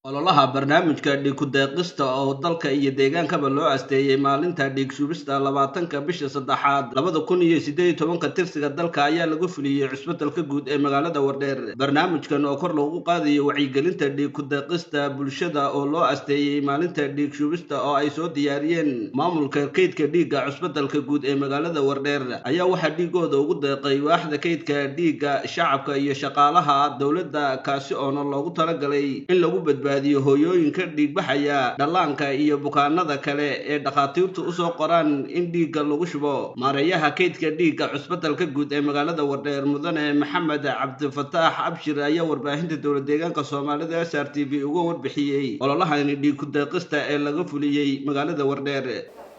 ololaha barnaamijka dhiig ku deeqista oo dalka iyo deegaankaba loo asteeyay maalinta dhiig shubista 20-ka bisha saddexaad 2018 tirsiga dalka ayaa lagu fuliyay cusbitaalka guud ee magaalada Wardheer. Barnaamijkan oo kor loogu qaadayo wacyigelinta dhiig ku deeqista bulshada oo loo asteeyay maalinta dhiig shubista oo ay soo diyaariyeen maamulka kaydka dhiigga cusbitaalka guud ee magaalada Wardheer ayaa waxa dhiigooda ugu deeqay waaxda kaydka dhiigga shacabka iyo shaqaalaha dawladda kaasi oo loogu talagalay in lagu badbaadiyo hooyooyinka dhiig baxaya dhallaanka iyo bukaanada kale ee dhaqaatiirtu u soo qoraan in dhiigga lagu shubo. Maareeyaha kaydka dhiigga cusbitaalka guud ee magaalada Wardheer mudane Maxamed Cabdifataax Abshir ayaa warbaahinta dowlad deegaanka Soomaalida SRTV uga warbixiyay ololahan dhiig ku deeqista ee laga fuliyay magaalada Wardheer.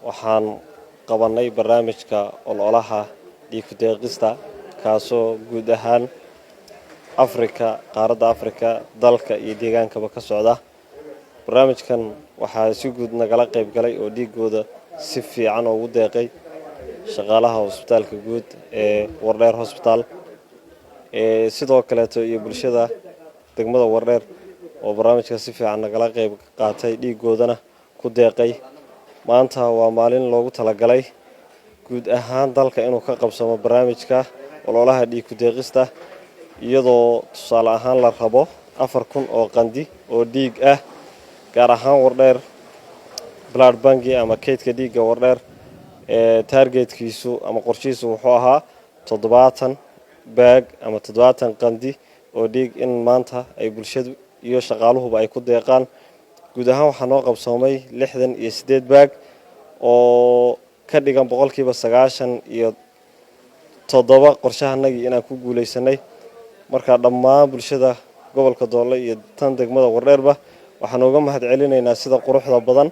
Waxaan qabanay barnaamijka ololaha dhiig ku deeqista kaasoo guud ahaan Afrika qaaradda Afrika dalka iyo deegaankaba ka socda. Barnaamijkan waxaa si guud nagala qayb galay oo dhiigooda si fiican ugu deeqay shaqaalaha hospitaalka guud ee Wardheer Hospital sidoo kale iyo bulshada degmada Wardheer oo barnaamijka si fiican nagala qayb qaatay dhiigoodana ku deeqay. Maanta waa maalin loogu talagalay guud ahaan dalka inuu ka qabsamo barnaamijka ololaha dhiig ku deeqista iyadoo tusaale ahaan la rabo 4,000 oo qandi oo dhiig ah gaar ahaan Wardheer blood bank ama kaydka dhiigga Wardheer targetkiisu ama qorshihiisu wuxuu ahaa 70 bag ama 70 qandi oo dhiig in maanta ay bulshadu iyo shaqaaluhuba ay ku deeqaan. Guud ahaan waxaa noo qabsoomay 68 bag oo ka dhigan 97% qorshahanagii inaan ku guuleysanay. Marka dhammaan bulshada gobolka Doole iyo tan degmada Wardheerba waxaan uga mahadcelinaynaa sida quruxda badan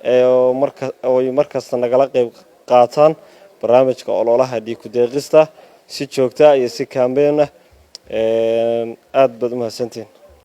ee markasta nagala qayb qaataan barnaamijka ololaha dhiig ku deeqista si joogto ah iyo si campaign ah aad baad u mahadsantiin.